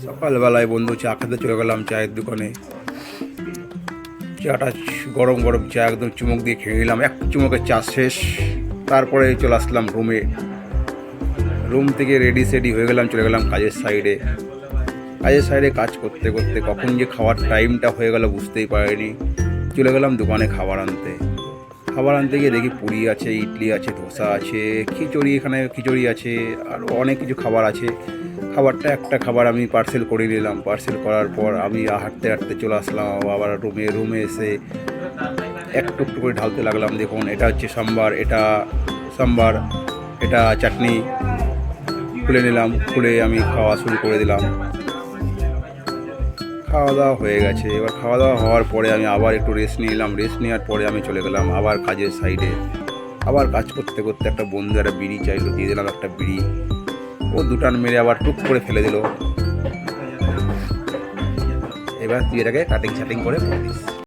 সকালবেলায় বন্ধু চা খেতে চলে গেলাম চায়ের দোকানে। চাটা গরম গরম চা একদম চুমুক দিয়ে খেয়ে নিলাম, এক চুমুকের চা শেষ। তারপরে চলে আসলাম রুমে। রুম থেকে রেডি সেডি হয়ে গেলাম, চলে গেলাম কাজের সাইডে। কাজের সাইডে কাজ করতে করতে কখন যে খাওয়ার টাইমটা হয়ে গেল বুঝতেই পারিনি। চলে গেলাম দোকানে খাবার আনতে। খাবার আনতে গিয়ে দেখি পুরি আছে, ইডলি আছে, ধোসা আছে, খিচুড়ি, এখানে খিচুড়ি আছে, আরও অনেক কিছু খাবার আছে। খাবারটা একটা খাবার আমি পার্সেল করে নিলাম। পার্সেল করার পর আমি হাঁটতে হাঁটতে চলে আসলাম আবার রুমে এসে একটু একটু করে ঢালতে লাগলাম। দেখুন, এটা হচ্ছে সাম্বার, এটা চাটনি। খুলে নিলাম, খুলে আমি খাওয়া শুরু করে দিলাম। খাওয়া দাওয়া হয়ে গেছে। এবার খাওয়া দাওয়া হওয়ার পরে আমি আবার একটু রেস্ট নিলাম। রেস্ট নেওয়ার পরে আমি চলে গেলাম আবার কাজের সাইডে। আবার কাজ করতে করতে একটা বন্ধু একটা বিড়ি চাইলো, দিয়ে দিলাম একটা বিড়ি। ও দুটান মেরে আবার টুক করে ফেলে দিল। এবার তুই এটাকে কাটিং ছাটিং করে ফেলে দিস।